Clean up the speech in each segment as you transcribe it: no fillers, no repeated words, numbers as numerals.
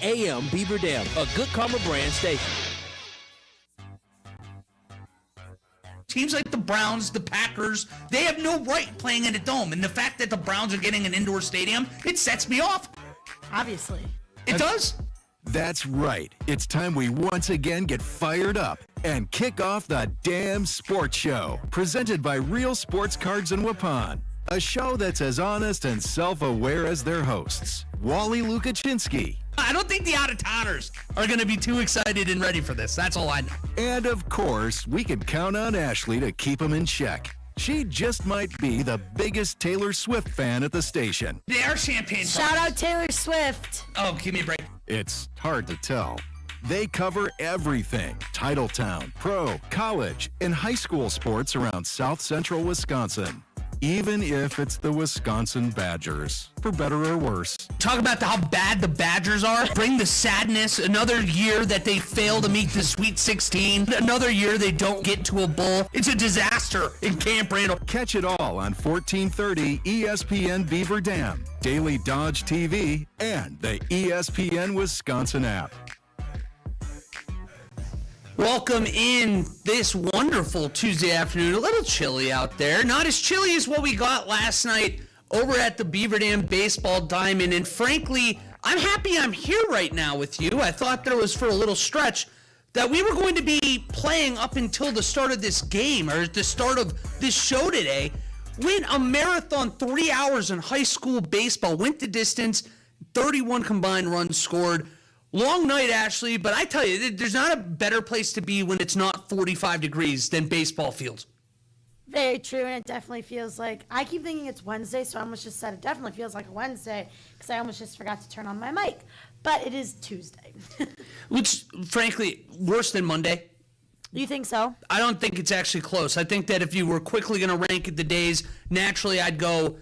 AM Beaver Dam, a Good Karma brand station. Teams like the Browns, the Packers, they have no right playing in a dome. And the fact that the Browns are getting an indoor stadium, it sets me off. Obviously. It does? That's right. It's time we once again get fired up and kick off the Damn Sports Show, presented by Real Sports Cards in Waupun. A show that's as honest and self-aware as their hosts, Wally Lukachinsky. I don't think the out-of-towners are going to be too excited and ready for this. That's all I know. And of course, we can count on Ashley to keep them in check. She just might be the biggest Taylor Swift fan at the station. They are champagne. Shout out Taylor Swift. Oh, give me a break. It's hard to tell. They cover everything: Titletown, pro, college, and high school sports around South Central Wisconsin. Even if it's the Wisconsin Badgers, for better or worse. Talk about how bad the Badgers are. Bring the sadness. Another year that they fail to meet the Sweet 16. Another year they don't get to a bowl. It's a disaster in Camp Randall. Catch it all on 1430 ESPN Beaver Dam, Daily Dodge TV, and the ESPN Wisconsin app. Welcome in this wonderful Tuesday afternoon. A little chilly out there. Not as chilly as what we got last night over at the Beaver Dam Baseball Diamond. And frankly, I'm happy I'm here right now with you. I thought there was for a little stretch that we were going to be playing up until the start of this game or the start of this show today. Went a marathon 3 hours in high school baseball. Went the distance, 31 combined runs scored. Long night, Ashley, but I tell you, there's not a better place to be when it's not 45 degrees than baseball fields. Very true, and it definitely feels like, I keep thinking it's Wednesday, so I almost just said it definitely feels like a Wednesday, because I almost just forgot to turn on my mic, but it is Tuesday. Which, frankly, worse than Monday. You think so? I don't think it's actually close. I think that if you were quickly going to rank the days, naturally I'd go,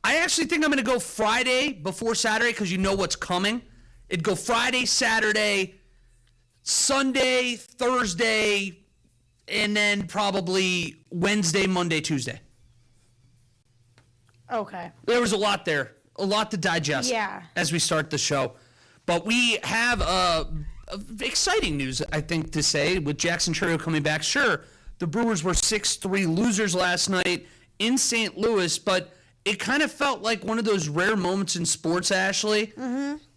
I actually think I'm going to go Friday before Saturday, because you know what's coming. It'd go Friday, Saturday, Sunday, Thursday, and then probably Wednesday, Monday, Tuesday. Okay. There was a lot there, a lot to digest as we start the show. But we have exciting news, I think, to say with Jackson Chourio coming back. Sure, the Brewers were 6-3 losers last night in St. Louis, but it kind of felt like one of those rare moments in sports, Ashley,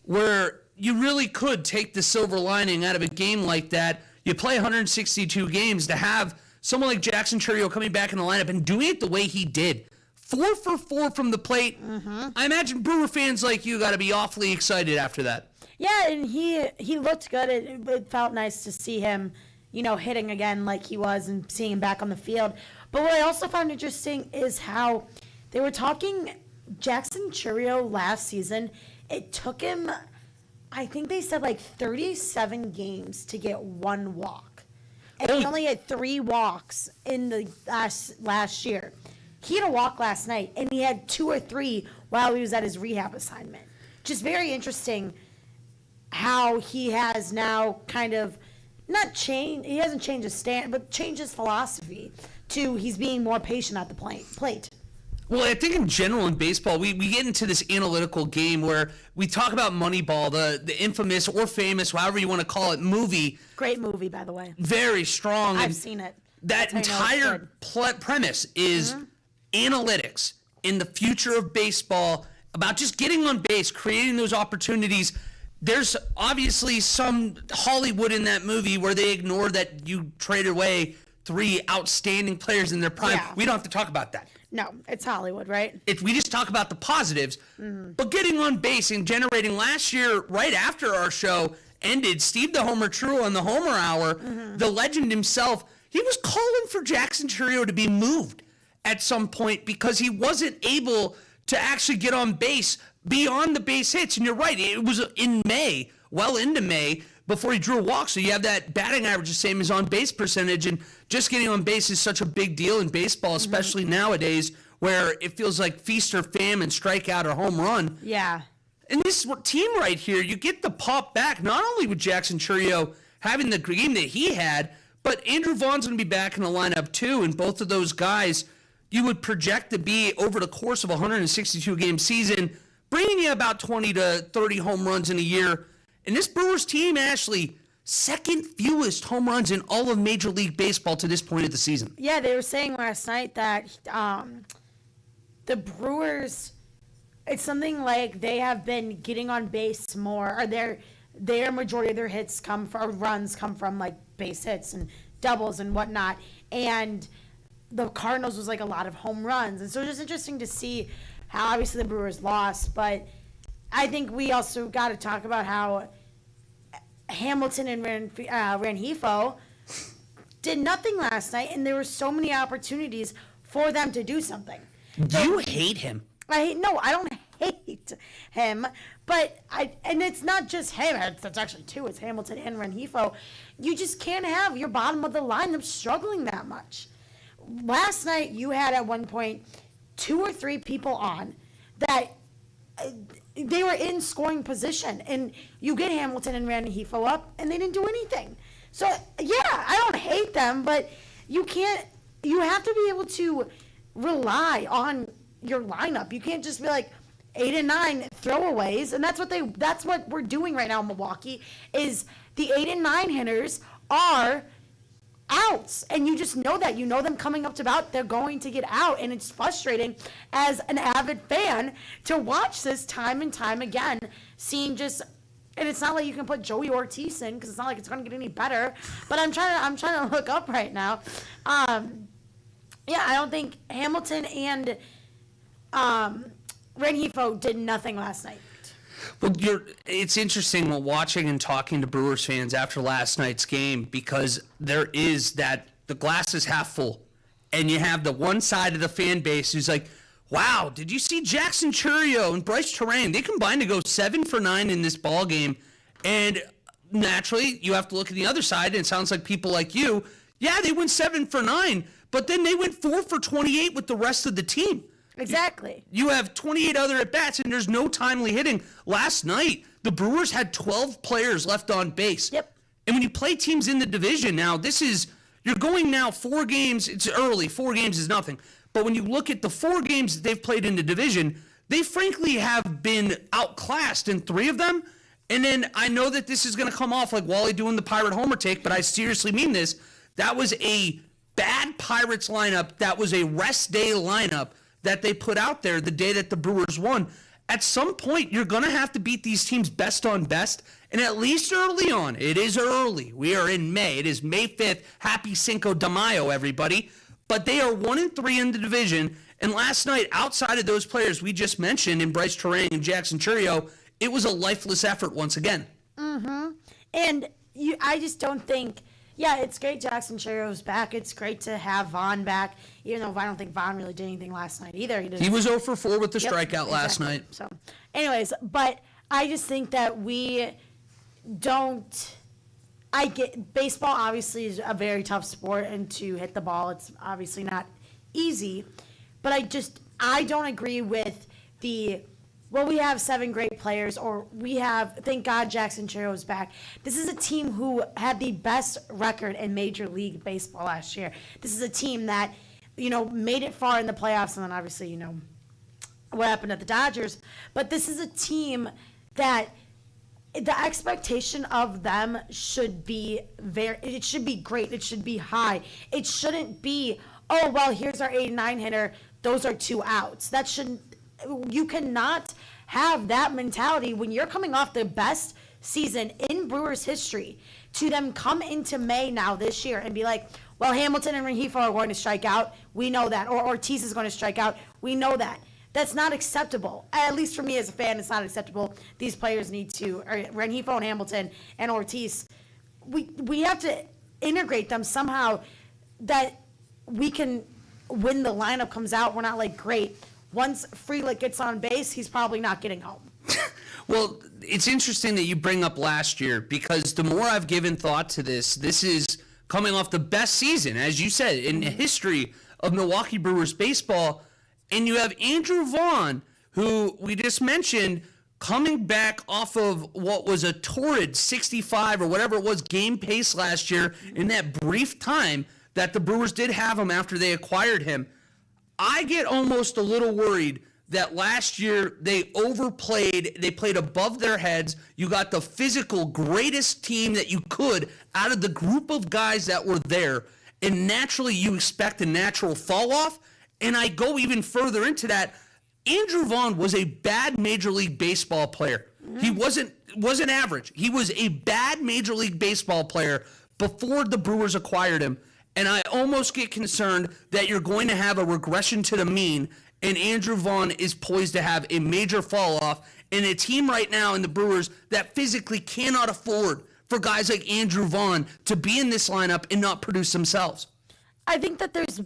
where you really could take the silver lining out of a game like that. You play 162 games to have someone like Jackson Chourio coming back in the lineup and doing it the way he did. 4 for 4 from the plate. I imagine Brewer fans like you got to be awfully excited after that. Yeah, and he looked good. It felt nice to see him, hitting again like he was and seeing him back on the field. But what I also found interesting is how they were talking Jackson Chourio last season. It took him, I think they said 37 games to get one walk. And he only had 3 walks in the last year. He had a walk last night, and he had 2 or 3 while he was at his rehab assignment. Just very interesting how he has now kind of not changed, he hasn't changed his stand, but changed his philosophy to he's being more patient at the plate. Well, I think in general in baseball, we get into this analytical game where we talk about Moneyball, the infamous or famous, however you want to call it, movie. Great movie, by the way. Very strong. I've seen it. That entire premise is analytics in the future of baseball, about just getting on base, creating those opportunities. There's obviously some Hollywood in that movie where they ignore that you traded away 3 outstanding players in their prime. Yeah. We don't have to talk about that. No, it's Hollywood, right? We just talk about the positives. But getting on base and generating last year, right after our show ended, Steve the Homer True on the Homer Hour, the legend himself, he was calling for Jackson Chourio to be moved at some point because he wasn't able to actually get on base beyond the base hits. And you're right, it was in May, well into May, before he drew a walk. So you have that batting average the same as on base percentage, and just getting on base is such a big deal in baseball, especially nowadays where it feels like feast or famine, strikeout or home run. Yeah. And this team right here, you get the pop back, not only with Jackson Chourio having the game that he had, but Andrew Vaughn's going to be back in the lineup too, and both of those guys you would project to be, over the course of a 162-game season, bringing you about 20 to 30 home runs in a year. And this Brewers team, Ashley, second fewest home runs in all of Major League Baseball to this point of the season. Yeah, they were saying last night that the Brewers, it's something like they have been getting on base more, or their majority of their hits runs come from like base hits and doubles and whatnot. And the Cardinals was like a lot of home runs. And so it's just interesting to see how obviously the Brewers lost, but I think we also got to talk about how Hamilton and Rengifo did nothing last night, and there were so many opportunities for them to do something. You hate him. I don't hate him, but and it's not just him. It's actually two. It's Hamilton and Rengifo. You just can't have your bottom of the lineup struggling that much. Last night, you had at one point 2 or 3 people on that they were in scoring position, and you get Hamilton and Rengifo up, and they didn't do anything. So yeah, I don't hate them, but you have to be able to rely on your lineup. You can't just be like 8 and 9 throwaways, and that's what we're doing right now in Milwaukee. Is the 8 and 9 hitters are outs, and you just know that. You know them coming up to bat, they're going to get out, and it's frustrating as an avid fan to watch this time and time again, seeing just. And it's not like you can put Joey Ortiz in, because it's not like it's going to get any better. But I'm trying to look up right now. Yeah, I don't think Hamilton and Rengifo did nothing last night. Well, it's interesting watching and talking to Brewers fans after last night's game, because there is that the glass is half full, and you have the one side of the fan base who's like, wow, did you see Jackson Chourio and Bryce Terang? They combined to go 7 for 9 in this ball game. And naturally, you have to look at the other side, and it sounds like people like you, yeah, they went 7 for 9, but then they went 4 for 28 with the rest of the team. Exactly. You have 28 other at-bats, and there's no timely hitting. Last night, the Brewers had 12 players left on base. Yep. And when you play teams in the division now, you're going now 4 games. It's early. 4 games is nothing. But when you look at the 4 games that they've played in the division, they frankly have been outclassed in 3 of them. And then I know that this is going to come off like Wally doing the Pirate Homer take, but I seriously mean this. That was a bad Pirates lineup. That was a rest day lineup that they put out there the day that the Brewers won. At some point, you're going to have to beat these teams best on best, and at least early on. It is early. We are in May. It is May 5th. Happy Cinco de Mayo, everybody. But they are 1-3 in the division, and last night, outside of those players we just mentioned, in Bryce Terang and Jackson Chourio, it was a lifeless effort once again. Mm-hmm. And I just don't think... Yeah, it's great Jackson Chourio's back. It's great to have Vaughn back, even though I don't think Vaughn really did anything last night either. He was 0 for 4 with the strikeout last night. So, anyways, but I just think that we don't... I get... Baseball obviously is a very tough sport, and to hit the ball, it's obviously not easy. But I don't agree with the... Well, we have 7 great players, or thank God Jackson Chourio is back. This is a team who had the best record in Major League Baseball last year. This is a team that, made it far in the playoffs, and then obviously, what happened at the Dodgers. But this is a team that the expectation of them should be it should be great. It should be high. It shouldn't be, oh, well, here's our 8-9 hitter. Those are 2 outs. You cannot have that mentality when you're coming off the best season in Brewers history to them come into May now this year and be like, well, Hamilton and Rengifo are going to strike out. We know that. Or Ortiz is going to strike out. We know that. That's not acceptable. At least for me as a fan, it's not acceptable. These players need to, or Rengifo and Hamilton and Ortiz, we have to integrate them somehow that we can, when the lineup comes out, we're not like, great. Once Frelick gets on base, he's probably not getting home. Well, it's interesting that you bring up last year, because the more I've given thought to this is coming off the best season, as you said, in the history of Milwaukee Brewers baseball. And you have Andrew Vaughn, who we just mentioned, coming back off of what was a torrid 65 or whatever it was game pace last year in that brief time that the Brewers did have him after they acquired him. I get almost a little worried that last year they overplayed. They played above their heads. You got the physical greatest team that you could out of the group of guys that were there. And naturally, you expect a natural fall off. And I go even further into that. Andrew Vaughn was a bad Major League Baseball player. He wasn't average. He was a bad Major League Baseball player before the Brewers acquired him. And I almost get concerned that you're going to have a regression to the mean, and Andrew Vaughn is poised to have a major fall off in a team right now in the Brewers that physically cannot afford for guys like Andrew Vaughn to be in this lineup and not produce themselves. I think that there's a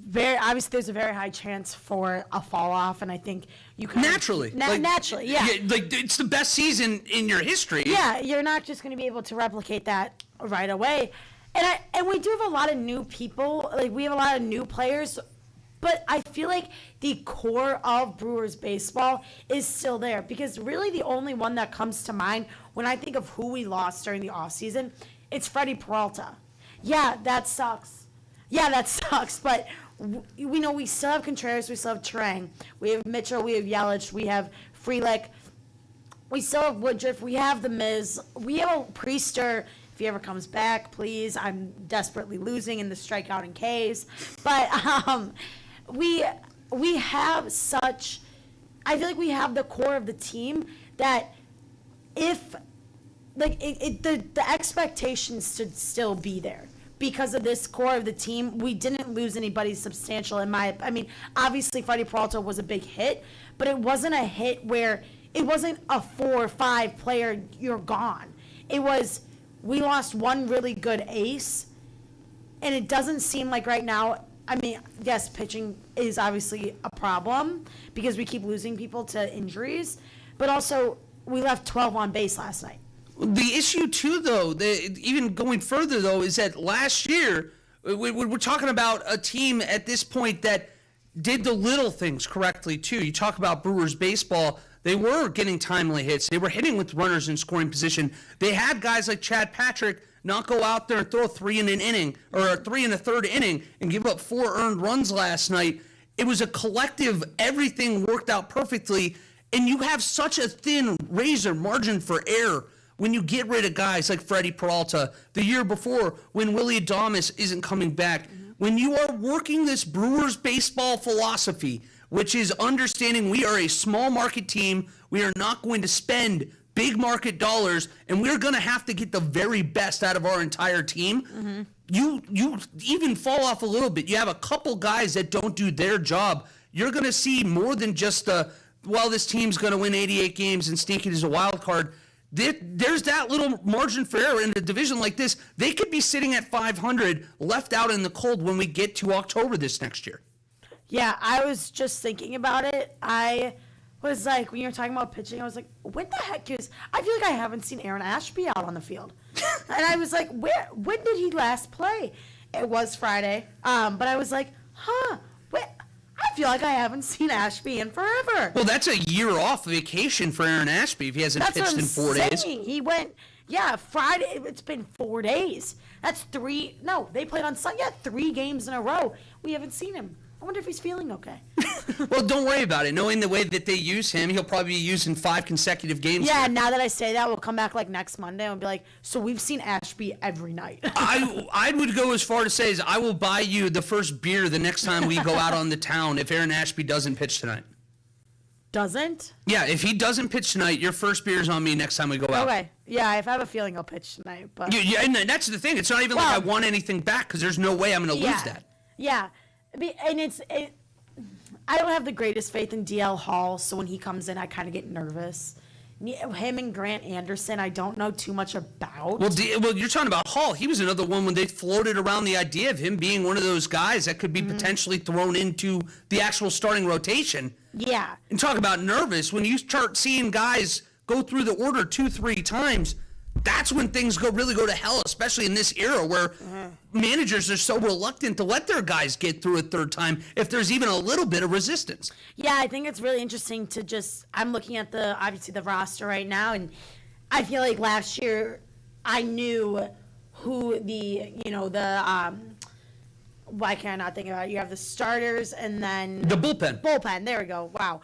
very high chance for a fall off, and I think you can naturally, naturally, yeah, like it's the best season in your history. Yeah, you're not just going to be able to replicate that right away, and we do have a lot of new people, like we have a lot of new players, but I feel like the core of Brewers baseball is still there, because really the only one that comes to mind when I think of who we lost during the offseason, it's Freddie Peralta. Yeah, that sucks. But we know we still have Contreras, we still have Trang, we have Mitchell, we have Yelich, we have Frelick, we still have Woodruff, we have the Miz, we have Priester. If he ever comes back, please. I'm desperately losing in the strikeout and Ks. But we have such. I feel like we have the core of the team that if the expectations should still be there. Because of this core of the team, we didn't lose anybody substantial I mean, obviously Freddie Peralta was a big hit, but it wasn't a hit where it wasn't a 4 or 5 player, you're gone. It was, we lost one really good ace, and it doesn't seem like right now, I mean, yes, pitching is obviously a problem because we keep losing people to injuries, but also we left 12 on base last night. The issue, too, though, even going further, though, is that last year, we're talking about a team at this point that did the little things correctly, too. You talk about Brewers baseball, they were getting timely hits. They were hitting with runners in scoring position. They had guys like Chad Patrick not go out there and throw 3 in an inning, or 3 in a third inning, and give up 4 earned runs last night. It was a collective, everything worked out perfectly, and you have such a thin razor margin for error when you get rid of guys like Freddie Peralta, the year before when Willie Adames isn't coming back, when you are working this Brewers baseball philosophy, which is understanding we are a small market team, we are not going to spend big market dollars, and we're going to have to get the very best out of our entire team, you even fall off a little bit. You have a couple guys that don't do their job. You're going to see more than just this team's going to win 88 games and sneak it as a wild card. There's that little margin for error in a division like this. They could be sitting at 500, left out in the cold when we get to October this next year. Yeah, I was just thinking about it. I was like, when you were talking about pitching, I was like, when the heck is... I feel like I haven't seen Aaron Ashby out on the field. And I was like, when did he last play? It was Friday. But I was like, I feel like I haven't seen Ashby in forever. Well, that's a year off vacation for Aaron Ashby if he hasn't pitched in 4 days. He went, Friday. It's been 4 days. That's 3. No, they played on Sunday. 3 games in a row. We haven't seen him. I wonder if he's feeling okay. Well, don't worry about it. Knowing the way that they use him, he'll probably be used in 5 consecutive games. Yeah, now that I say that, we'll come back like next Monday and be like, so we've seen Ashby every night. I would go as far to say as I will buy you the first beer the next time we go out on the town if Aaron Ashby doesn't pitch tonight. Doesn't? Yeah, if he doesn't pitch tonight, your first beer is on me next time we go out. Okay. Yeah, if I have a feeling I'll pitch tonight. But and that's the thing. It's not even like I want anything back because there's no way I'm going to lose that. Yeah. And I don't have the greatest faith in DL Hall, so when he comes in, I kind of get nervous. Him and Grant Anderson, I don't know too much about. Well, you're talking about Hall. He was another one when they floated around the idea of him being one of those guys that could be potentially thrown into the actual starting rotation. Yeah. And talk about nervous. When you start seeing guys go through the order 2-3 times, that's when things really go to hell, especially in this era where managers are so reluctant to let their guys get through a third time if there's even a little bit of resistance. Yeah, I think it's really interesting to I'm looking at obviously the roster right now, and I feel like last year I knew who why can I not think about it? You have the starters and then The bullpen. Bullpen. There we go. Wow.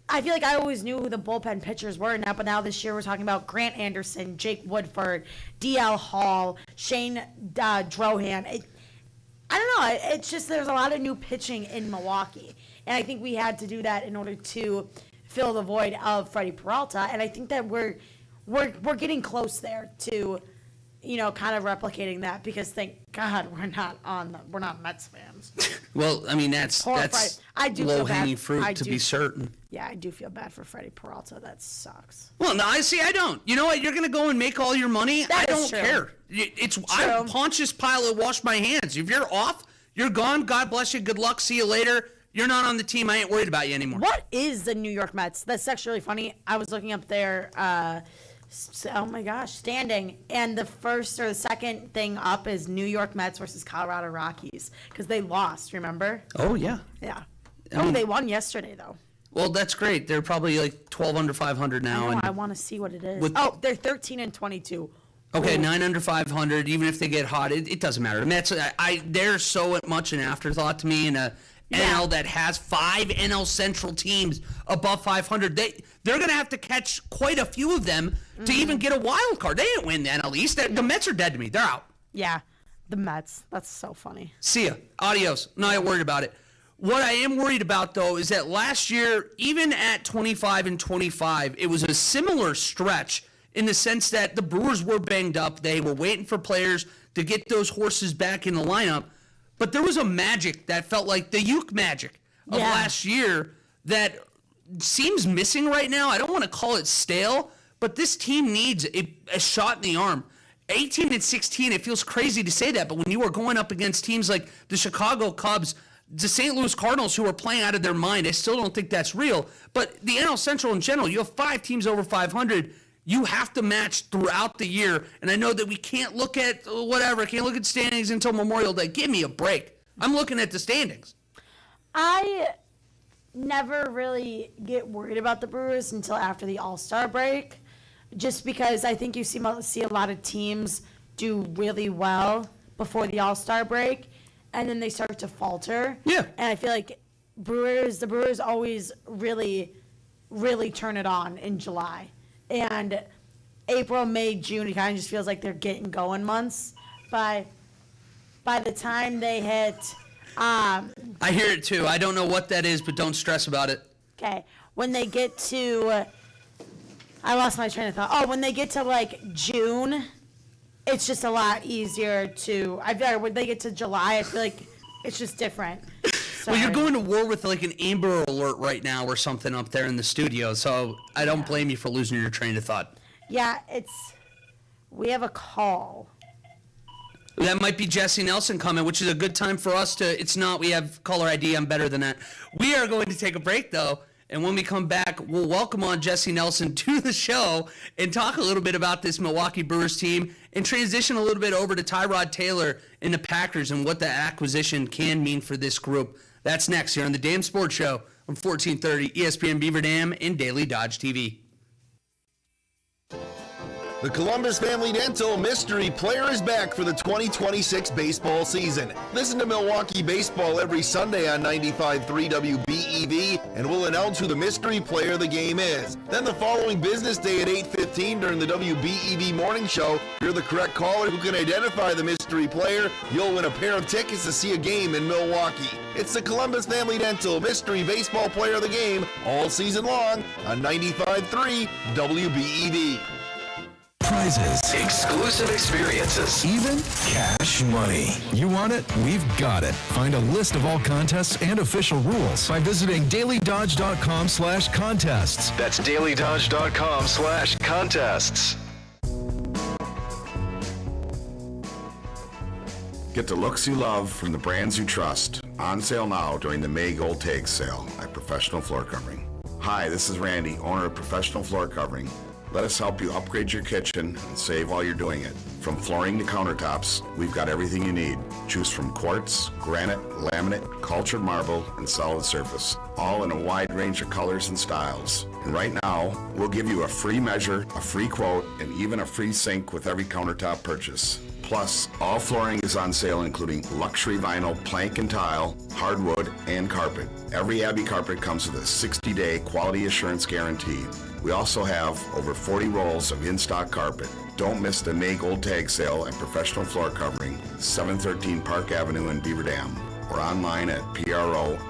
I feel like I always knew who the bullpen pitchers were now, but now this year we're talking about Grant Anderson, Jake Woodford, DL Hall, Shane Drohan. I don't know. It's just there's a lot of new pitching in Milwaukee, and I think we had to do that in order to fill the void of Freddie Peralta. And I think that we're getting close there to, kind of replicating that, because thank God we're not Mets fans. Well, I mean, that's low-hanging fruit to be certain. Yeah, I do feel bad for Freddie Peralta. That sucks. Well, no, I don't. You know what? You're going to go and make all your money? I don't care. I'm Pontius Pilate, wash my hands. If you're off, you're gone. God bless you. Good luck. See you later. You're not on the team. I ain't worried about you anymore. What is the New York Mets? That's actually really funny. I was looking up their, oh my gosh, standing. And the first or the second thing up is New York Mets versus Colorado Rockies, because they lost, remember? Oh, yeah. Yeah. They won yesterday, though. Well, that's great. They're probably like 12 under 500 now. I want to see what it is. They're 13-22. Okay, 9 under 500. Even if they get hot, it doesn't matter. The Mets, they're so much an afterthought to me in a NL that has 5 NL Central teams above 500. They're going to have to catch quite a few of them to even get a wild card. They didn't win the NL East. The Mets are dead to me. They're out. Yeah, the Mets. That's so funny. See ya. Adios. Not worried about it. What I am worried about, though, is that last year, even at 25-25, it was a similar stretch in the sense that the Brewers were banged up. They were waiting for players to get those horses back in the lineup. But there was a magic that felt like the Uke magic of last year that seems missing right now. I don't want to call it stale, but this team needs a shot in the arm. 18-16, it feels crazy to say that, but when you are going up against teams like the Chicago Cubs, the St. Louis Cardinals, who are playing out of their mind, I still don't think that's real. But the NL Central in general, you have 5 teams over 500. You have to match throughout the year. And I know that we can't look at can't look at standings until Memorial Day. Give me a break. I'm looking at the standings. I never really get worried about the Brewers until after the All-Star break, just because I think you see a lot of teams do really well before the All-Star break, and then they start to falter. Yeah. And I feel like the Brewers always really, really turn it on in July. And April, May, June, it kind of just feels like they're getting going months. By the time they hit... I hear it too. I don't know what that is, but don't stress about it. Okay. When they get to... I lost my train of thought. When they get to, June, it's just a lot easier to... I feel like when they get to July, I feel like it's just different. Well, you're going to war with an Amber Alert right now or something up there in the studio, so I don't blame you for losing your train of thought. Yeah, we have a call. That might be Jesse Nelson coming, which is a good time for us to... It's not. We have caller ID. I'm better than that. We are going to take a break, though, and when we come back, we'll welcome on Jesse Nelson to the show and talk a little bit about this Milwaukee Brewers team and transition a little bit over to Tyrod Taylor and the Packers and what the acquisition can mean for this group. That's next here on the Dam Sports Show on 1430 ESPN Beaver Dam and Daily Dodge TV. The Columbus Family Dental Mystery Player is back for the 2026 baseball season. Listen to Milwaukee Baseball every Sunday on 95.3 WBEV, and we'll announce who the mystery player of the game is. Then the following business day at 8:15 during the WBEV Morning Show, if you're the correct caller who can identify the mystery player, you'll win a pair of tickets to see a game in Milwaukee. It's the Columbus Family Dental Mystery Baseball Player of the Game all season long on 95.3 WBEV. Prizes, exclusive experiences, even cash money. You want it? We've got it. Find a list of all contests and official rules by visiting DailyDodge.com/contests. That's DailyDodge.com/contests. Get the looks you love from the brands you trust. On sale now during the May Gold Tag Sale at Professional Floor Covering. Hi, this is Randy, owner of Professional Floor Covering. Let us help you upgrade your kitchen and save while you're doing it. From flooring to countertops, we've got everything you need. Choose from quartz, granite, laminate, cultured marble, and solid surface. All in a wide range of colors and styles. And right now, we'll give you a free measure, a free quote, and even a free sink with every countertop purchase. Plus, all flooring is on sale, including luxury vinyl, plank and tile, hardwood, and carpet. Every Abbey carpet comes with a 60-day quality assurance guarantee. We also have over 40 rolls of in-stock carpet. Don't miss the May Gold Tag Sale and Professional Floor Covering, 713 Park Avenue in Beaver Dam, or online at PROFLR.com.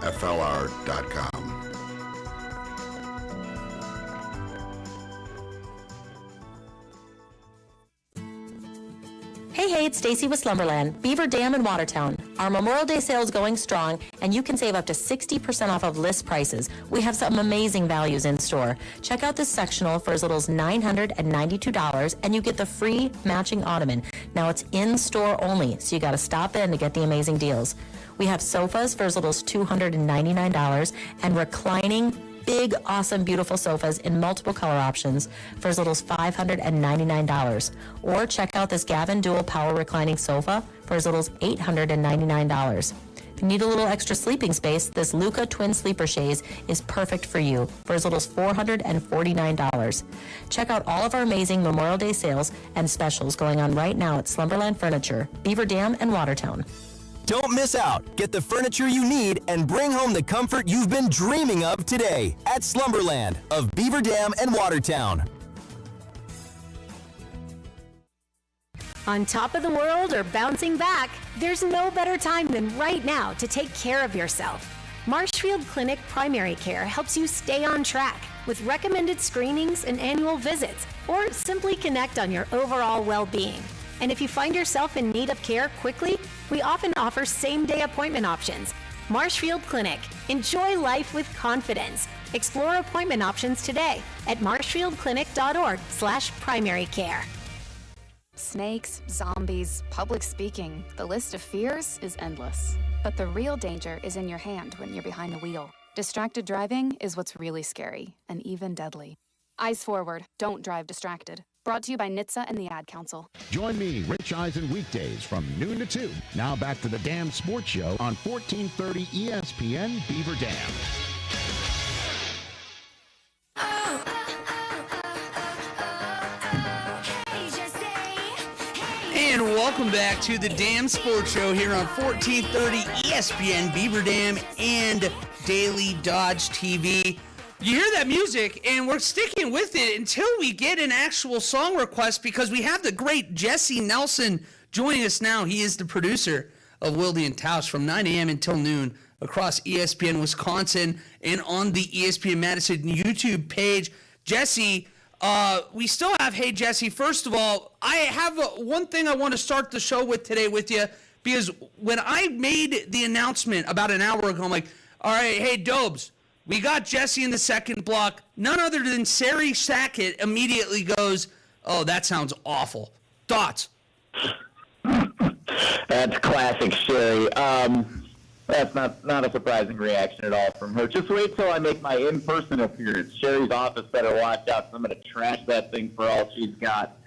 Hey, it's Stacy with Slumberland, Beaver Dam in Watertown. Our Memorial Day sale is going strong, and you can save up to 60% off of list prices. We have some amazing values in store. Check out this sectional for as little as $992, and you get the free matching ottoman. Now, it's in-store only, so you got to stop in to get the amazing deals. We have sofas for as little as $299, and reclining big, awesome, beautiful sofas in multiple color options for as little as $599. Or check out this Gavin Dual Power Reclining Sofa for as little as $899. If you need a little extra sleeping space, this Luka Twin Sleeper Chaise is perfect for you for as little as $449. Check out all of our amazing Memorial Day sales and specials going on right now at Slumberland Furniture, Beaver Dam, and Watertown. Don't miss out. Get the furniture you need and bring home the comfort you've been dreaming of today at Slumberland of Beaver Dam and Watertown. On top of the world or bouncing back, there's no better time than right now to take care of yourself. Marshfield Clinic Primary Care helps you stay on track with recommended screenings and annual visits, or simply connect on your overall well-being. And if you find yourself in need of care quickly, we often offer same-day appointment options. Marshfield Clinic. Enjoy life with confidence. Explore appointment options today at marshfieldclinic.org/primary care. Snakes, zombies, public speaking. The list of fears is endless. But the real danger is in your hand when you're behind the wheel. Distracted driving is what's really scary and even deadly. Eyes forward. Don't drive distracted. Brought to you by NHTSA and the Ad Council. Join me, Rich Eisen, weekdays from noon to 2. Now back to the Dam Sports Show on 1430 ESPN Beaver Dam. And welcome back to the Dam Sports Show here on 1430 ESPN Beaver Dam and Daily Dodge TV. You hear that music, and we're sticking with it until we get an actual song request, because we have the great Jesse Nelson joining us now. He is the producer of Wilde and Tausch from 9 a.m. until noon across ESPN Wisconsin and on the ESPN Madison YouTube page. Jesse, we still have Hey Jesse. First of all, I have one thing I want to start the show with today with you, because when I made the announcement about an hour ago, I'm like, all right, hey Dobes, we got Jesse in the second block. None other than Sari Sackett immediately goes, oh, that sounds awful. Thoughts? That's classic Sherry. That's not a surprising reaction at all from her. Just wait till I make my in-person appearance. Sherry's office better watch out, so I'm going to trash that thing for all she's got.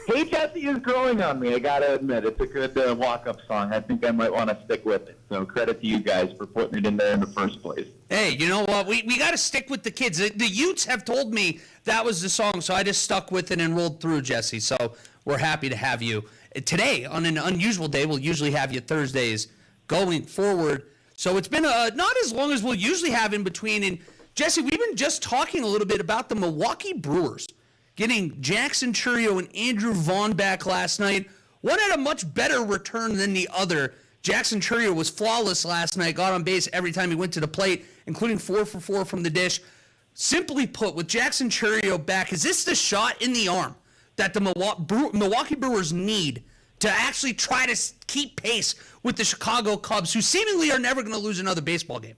Hey Jesse is growing on me, I got to admit. It's a good walk-up song. I think I might want to stick with it. So credit to you guys for putting it in there in the first place. Hey, you know what? We got to stick with the kids. The Utes have told me that was the song, so I just stuck with it and rolled through, Jesse. So we're happy to have you today on an unusual day. We'll usually have you Thursdays going forward. So it's been not as long as we'll usually have in between. And Jesse, we've been just talking a little bit about the Milwaukee Brewers getting Jackson Chourio and Andrew Vaughn back last night. One had a much better return than the other. Jackson Chourio was flawless last night, got on base every time he went to the plate, including 4 for 4 from the dish. Simply put, with Jackson Chourio back, is this the shot in the arm that the Milwaukee Brewers need to actually try to keep pace with the Chicago Cubs, who seemingly are never going to lose another baseball game?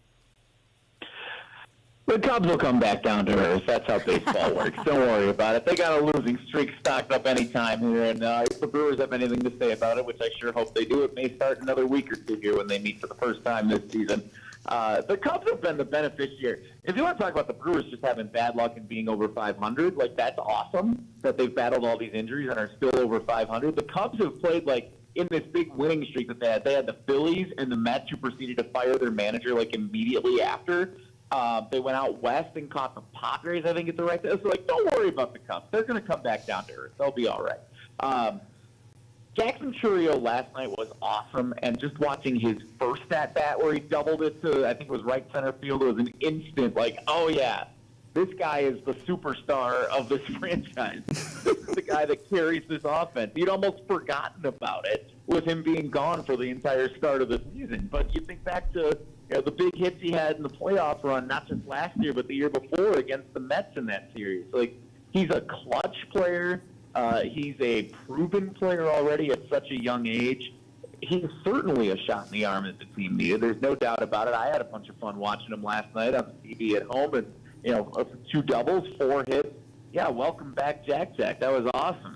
The Cubs will come back down to earth. That's how baseball works. Don't worry about it. They got a losing streak stocked up any time here, and if the Brewers have anything to say about it, which I sure hope they do, it may start another week or two here when they meet for the first time this season. The Cubs have been the beneficiary. If you want to talk about the Brewers just having bad luck and being over 500, like, that's awesome that they've battled all these injuries and are still over 500. The Cubs have played, like, in this big winning streak that they had. They had the Phillies and the Mets, who proceeded to fire their manager, like, immediately after. They went out west and caught the Padres, I think, at the right time. So, like, don't worry about the Cubs. They're going to come back down to earth. They'll be all right. Jackson Chourio last night was awesome, and just watching his first at-bat where he doubled it to, I think it was right center field, it was an instant like, oh yeah, this guy is the superstar of this franchise. This is the guy that carries this offense. You'd almost forgotten about it with him being gone for the entire start of the season. But you think back to the big hits he had in the playoff run, not just last year, but the year before against the Mets in that series. Like, he's a clutch player. He's a proven player already at such a young age. He's certainly a shot in the arm that the team needed. There's no doubt about it. I had a bunch of fun watching him last night on the TV at home, and 2 doubles, 4 hits. Yeah, welcome back, Jack. That was awesome.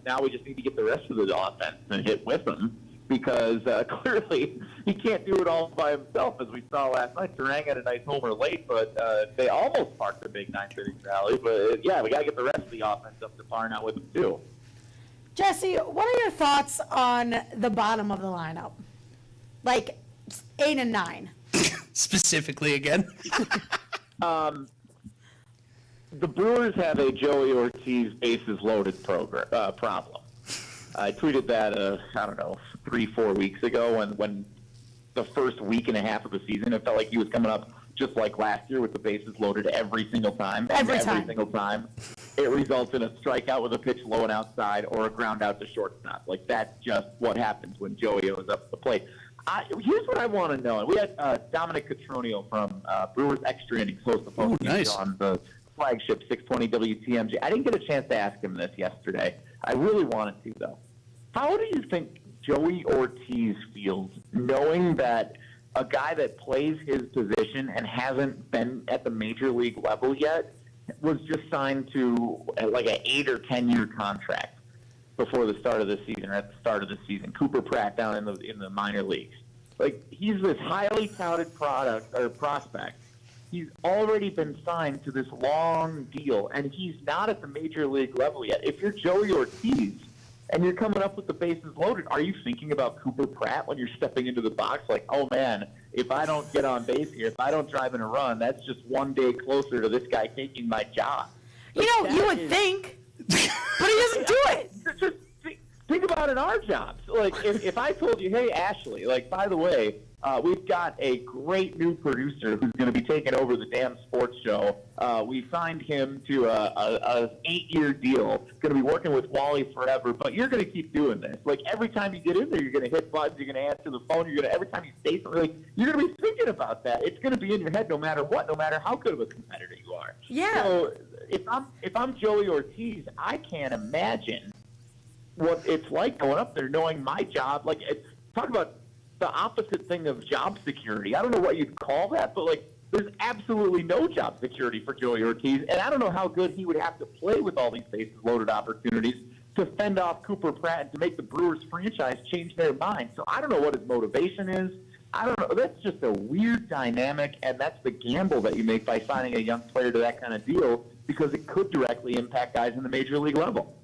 Now we just need to get the rest of the offense and hit with him, because clearly he can't do it all by himself, as we saw last night. Turang had a nice homer late, but they almost parked the big 9th-inning rally. But, yeah, we got to get the rest of the offense up to par now with him, too. Jesse, what are your thoughts on the bottom of the lineup? Like 8 and 9. Specifically again. The Brewers have a Joey Ortiz bases loaded problem. I tweeted that, 3-4 weeks ago when the first week and a half of the season, it felt like he was coming up just like last year with the bases loaded every single time. Every single time, it results in a strikeout with a pitch low and outside or a ground out to shortstop. Like, that's just what happens when Joey is up at the plate. Here's what I want to know. And we had Dominic Cotroneo from Brewers Extra Innings host the post on the flagship 620 WTMJ. I didn't get a chance to ask him this yesterday. I really wanted to, though. How do you think Joey Ortiz feels knowing that a guy that plays his position and hasn't been at the major league level yet was just signed to like an 8 or 10 year contract before the start of the season, or at the start of the season? Cooper Pratt down in the minor leagues. Like, he's this highly touted prospect. He's already been signed to this long deal, and he's not at the major league level yet. If you're Joey Ortiz and you're coming up with the bases loaded, are you thinking about Cooper Pratt when you're stepping into the box? Like, oh man, if I don't get on base here, if I don't drive in a run, that's just one day closer to this guy taking my job. Like, you would think, but he doesn't do it. Just think about in our jobs. Like, if I told you, hey, Ashley, like, by the way, we've got a great new producer who's going to be taking over the Damn Sports Show. We signed him to a 8-year deal. Going to be working with Wally forever, but you're going to keep doing this. Like, every time you get in there, you're going to hit buttons, you're going to answer the phone, every time you say something, like, you're going to be thinking about that. It's going to be in your head no matter what, no matter how good of a competitor you are. Yeah. So if I'm Joey Ortiz, I can't imagine what it's like going up there knowing my job. Like, talk about the opposite thing of job security. I don't know what you'd call that, but, like, there's absolutely no job security for Joey Ortiz, and I don't know how good he would have to play with all these bases-loaded opportunities to fend off Cooper Pratt and to make the Brewers franchise change their mind. So I don't know what his motivation is. I don't know. That's just a weird dynamic, and that's the gamble that you make by signing a young player to that kind of deal, because it could directly impact guys in the major league level.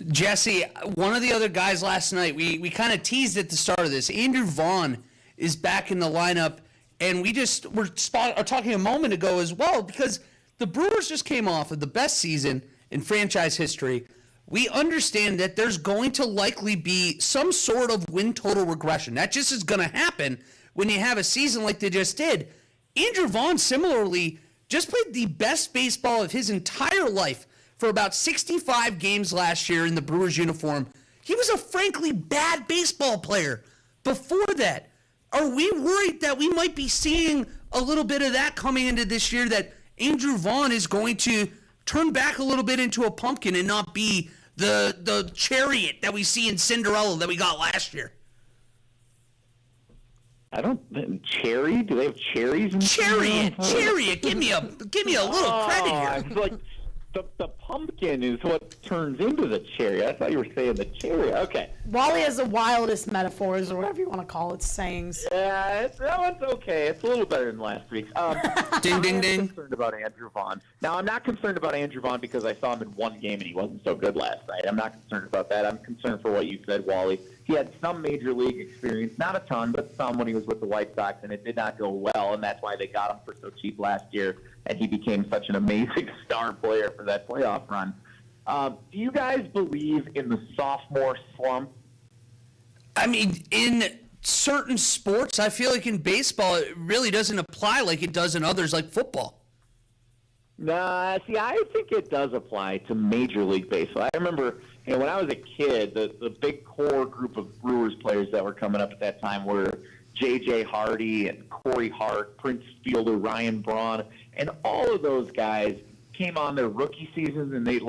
Jesse, one of the other guys last night, we kind of teased at the start of this. Andrew Vaughn is back in the lineup, and we just were talking a moment ago as well, because the Brewers just came off of the best season in franchise history. We understand that there's going to likely be some sort of win total regression. That just is going to happen when you have a season like they just did. Andrew Vaughn, similarly, just played the best baseball of his entire life for about 65 games last year in the Brewers uniform. He was a frankly bad baseball player before that. Are we worried that we might be seeing a little bit of that coming into this year, that Andrew Vaughn is going to turn back a little bit into a pumpkin and not be the chariot that we see in Cinderella that we got last year? Cherry? Do they have cherries in Chariot. Give me a little credit here. It's like the pumpkin is what turns into the cherry. I thought you were saying the cherry. Okay. Wally has the wildest metaphors, or whatever you want to call it, sayings. Yeah, that one's okay. It's a little better than last week's. Ding, ding, ding. I'm concerned about Andrew Vaughn. Now, I'm not concerned about Andrew Vaughn because I saw him in one game and he wasn't so good last night. I'm not concerned about that. I'm concerned for what you said, Wally. He had some major league experience, not a ton, but some when he was with the White Sox, and it did not go well, and that's why they got him for so cheap last year, and he became such an amazing star player for that playoff run. Do you guys believe in the sophomore slump I mean, in certain sports, I feel like in baseball, it really doesn't apply like it does in others, like football. Nah, see, I think it does apply to Major League Baseball. I remember, when I was a kid, the big core group of Brewers players that were coming up at that time were J.J. Hardy and Corey Hart, Prince Fielder, Ryan Braun, and all of those guys came on their rookie seasons and they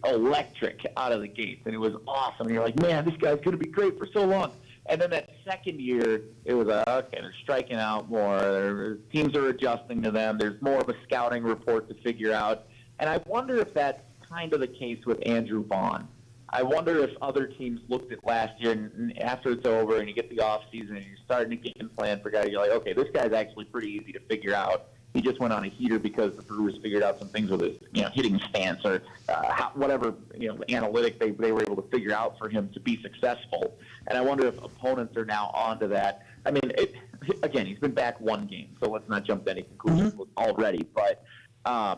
electric out of the gates, and it was awesome. And you're like, man, this guy's going to be great for so long. And then that second year, it was okay, they're striking out more. Teams are adjusting to them. There's more of a scouting report to figure out. And I wonder if that's kind of the case with Andrew Vaughn. I wonder if other teams looked at last year, and after it's over and you get the offseason and you're starting to game plan for guys, you're like, okay, this guy's actually pretty easy to figure out. He just went on a heater because the Brewers figured out some things with his, hitting stance or whatever, analytic they were able to figure out for him to be successful. And I wonder if opponents are now onto that. I mean, again, he's been back one game, so let's not jump to any conclusions already. But I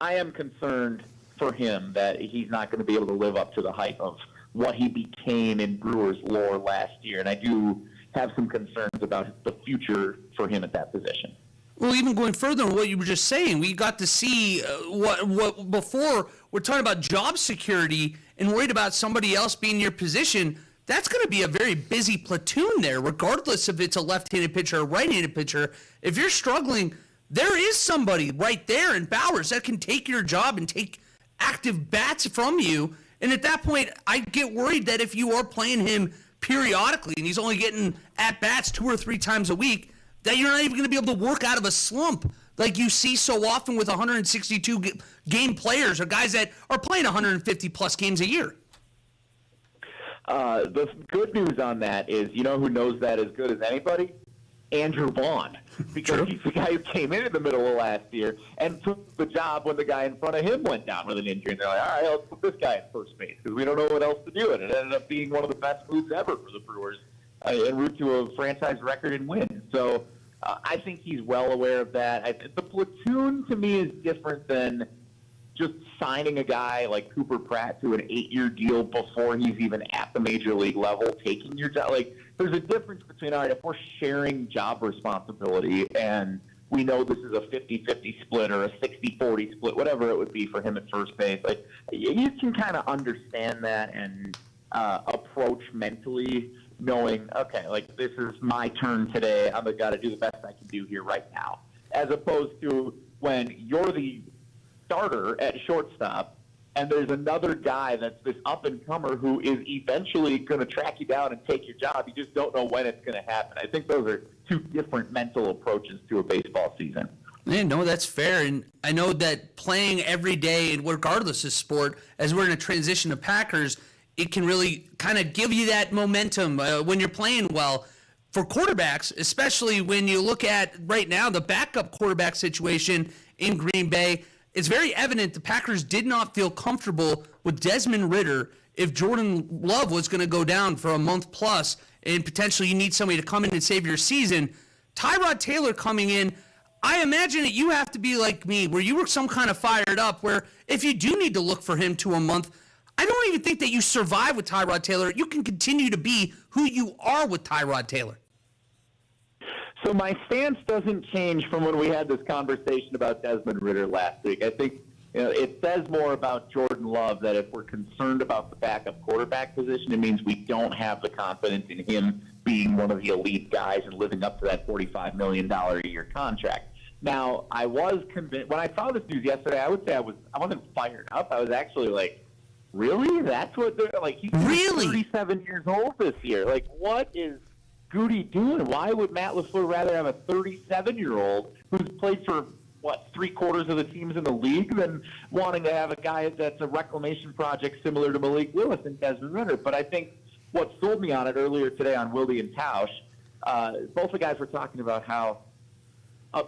am concerned for him that he's not going to be able to live up to the hype of what he became in Brewers lore last year. And I do have some concerns about the future for him at that position. Well, even going further on what you were just saying, we got to see what before we're talking about job security and worried about somebody else being in your position. That's going to be a very busy platoon there, regardless if it's a left-handed pitcher or right-handed pitcher. If you're struggling, there is somebody right there in Bowers that can take your job and take active bats from you. And at that point, I get worried that if you are playing him periodically and he's only getting at-bats 2 or 3 times a week, that you're not even going to be able to work out of a slump like you see so often with 162 game players or guys that are playing 150-plus games a year. The good news on that is, who knows that as good as anybody? Andrew Vaughn. Because he's the guy who came in the middle of last year and took the job when the guy in front of him went down with an injury. And they're like, all right, let's put this guy at first base because we don't know what else to do. And it ended up being one of the best moves ever for the Brewers en route to a franchise record and win. So I think he's well aware of that. The platoon, to me, is different than just signing a guy like Cooper Pratt to an 8-year deal before he's even at the major league level, taking your job. Like, there's a difference between, all right, if we're sharing job responsibility and we know this is a 50-50 split or a 60-40 split, whatever it would be for him at first base, like, you can kind of understand that and approach mentally knowing, okay, like, this is my turn today. I've got to do the best I can do here right now. As opposed to when you're the starter at shortstop and there's another guy that's this up-and-comer who is eventually going to track you down and take your job. You just don't know when it's going to happen. I think those are two different mental approaches to a baseball season. Yeah, no, that's fair. And I know that playing every day, regardless of sport, as we're in a transition to Packers, it can really kind of give you that momentum when you're playing well. For quarterbacks, especially when you look at right now the backup quarterback situation in Green Bay, it's very evident the Packers did not feel comfortable with Desmond Ridder if Jordan Love was going to go down for a month plus and potentially you need somebody to come in and save your season. Tyrod Taylor coming in, I imagine that you have to be like me, where you were some kind of fired up, where if you do need to look for him to a month, I don't even think that you survive with Tyrod Taylor. You can continue to be who you are with Tyrod Taylor. So my stance doesn't change from when we had this conversation about Desmond Ridder last week. I think it says more about Jordan Love that if we're concerned about the backup quarterback position, it means we don't have the confidence in him being one of the elite guys and living up to that $45 million a year contract. Now, I was convinced when I saw this news yesterday. I would say I wasn't fired up. I was actually like, really? That's what they're like. He's 37 years old this year. Like, what is Goody doing? Why would Matt LaFleur rather have a 37-year-old who's played for, 3/4 of the teams in the league than wanting to have a guy that's a reclamation project similar to Malik Willis and Desmond Ridder? But I think what sold me on it earlier today on Wildy and Tausch, both the guys were talking about how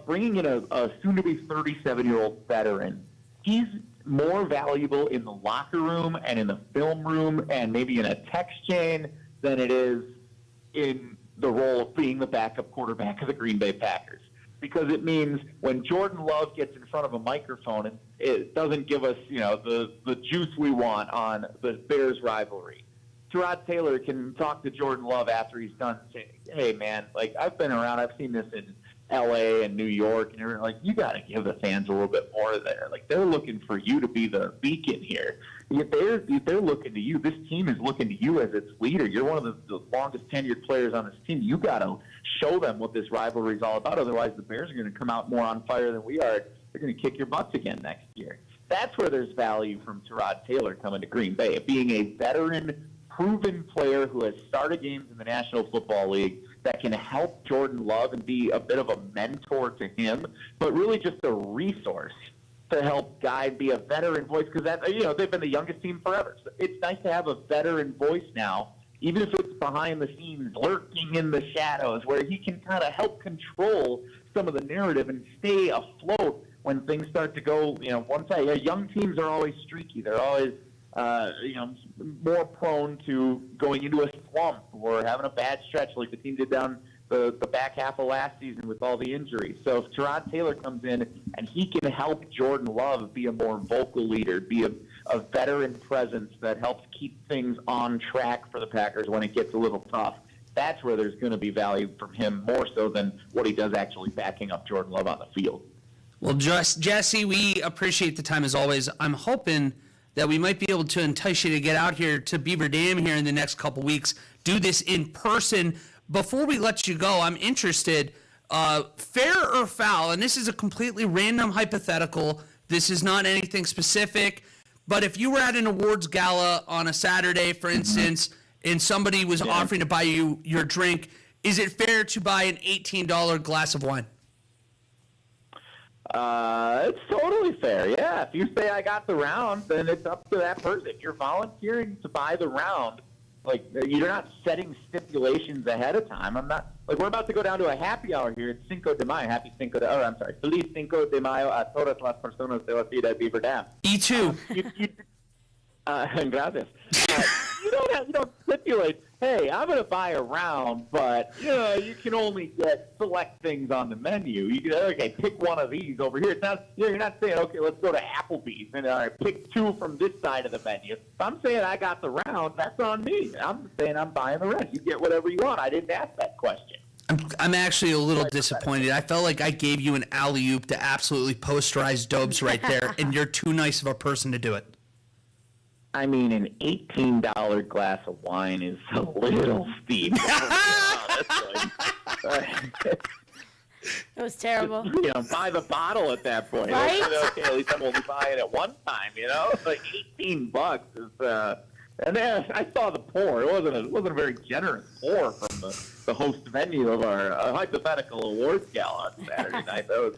bringing in a soon-to-be 37-year-old veteran, he's more valuable in the locker room and in the film room and maybe in a text chain than it is in the role of being the backup quarterback of the Green Bay Packers. Because it means when Jordan Love gets in front of a microphone, it doesn't give us, the juice we want on the Bears rivalry. Tyrod Taylor can talk to Jordan Love after he's done saying, hey, man, like, I've been around. I've seen this in L.A. and New York, and everything. Like, you got to give the fans a little bit more there. Like, they're looking for you to be the beacon here. If they're looking to you, this team is looking to you as its leader. You're one of the longest tenured players on this team. You got to show them what this rivalry is all about. Otherwise, the Bears are going to come out more on fire than we are. They're going to kick your butts again next year. That's where there's value from Tyrod Taylor coming to Green Bay, being a veteran, proven player who has started games in the National Football League that can help Jordan Love and be a bit of a mentor to him, but really just a resource to help guide, be a veteran voice, because they've been the youngest team forever. So it's nice to have a veteran voice now, even if it's behind the scenes, lurking in the shadows, where he can kind of help control some of the narrative and stay afloat when things start to go, one side. Young teams are always streaky. They're always, more prone to going into a slump or having a bad stretch like the team did down the back half of last season with all the injuries. So if Tyrod Taylor comes in and he can help Jordan Love be a more vocal leader, be a veteran presence that helps keep things on track for the Packers when it gets a little tough, that's where there's going to be value from him more so than what he does actually backing up Jordan Love on the field. Well, Jesse, we appreciate the time as always. I'm hoping that we might be able to entice you to get out here to Beaver Dam here in the next couple weeks, do this in person. Before we let you go, I'm interested, fair or foul, and this is a completely random hypothetical. This is not anything specific, but if you were at an awards gala on a Saturday, for instance, and somebody was offering to buy you your drink, is it fair to buy an $18 glass of wine? It's totally fair, yeah. If you say I got the round, then it's up to that person. If you're volunteering to buy the round, like, you're not setting stipulations ahead of time. I'm not, like, we're about to go down to a happy hour here. It's Cinco de Mayo. Feliz Cinco de Mayo a todas las personas de la ciudad de Beaver Dam. E2. Gracias. You don't stipulate, hey, I'm going to buy a round, but you can only get select things on the menu. You can, pick one of these over here. It's not, you're not saying, okay, let's go to Applebee's and pick two from this side of the menu. If I'm saying I got the round, that's on me. I'm saying I'm buying the rest. You get whatever you want. I didn't ask that question. I'm actually a little disappointed. I felt like I gave you an alley-oop to absolutely posterize Dobes right there, and you're too nice of a person to do it. I mean, an $18 glass of wine is a little steep. It was terrible. Buy the bottle at that point. Right? Okay, at least I'm only buying it one time, Like $18 is, and then I saw the pour. It wasn't a very generous pour from the host venue of our hypothetical awards gala on Saturday night. That was,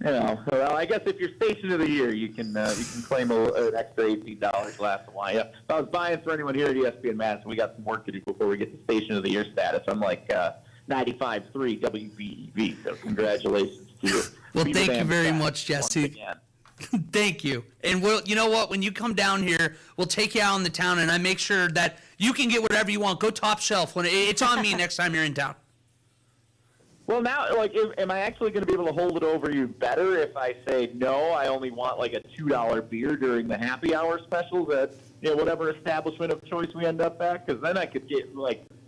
well, I guess if you're Station of the Year, you can claim an extra $18 glass of wine. Yeah. If I was buying for anyone here at ESPN Madison, we got some work to do before we get to Station of the Year status. I'm like 95.3 WBEV, so congratulations to you. Well, thank you very much, Jesse. Thank you. And you know what? When you come down here, we'll take you out in the town, and I make sure that you can get whatever you want. Go top shelf. It's on me next time you're in town. Well, now, am I actually going to be able to hold it over you better if I say, no, I only want, a $2 beer during the happy hour specials at, whatever establishment of choice we end up at? Because then I could get,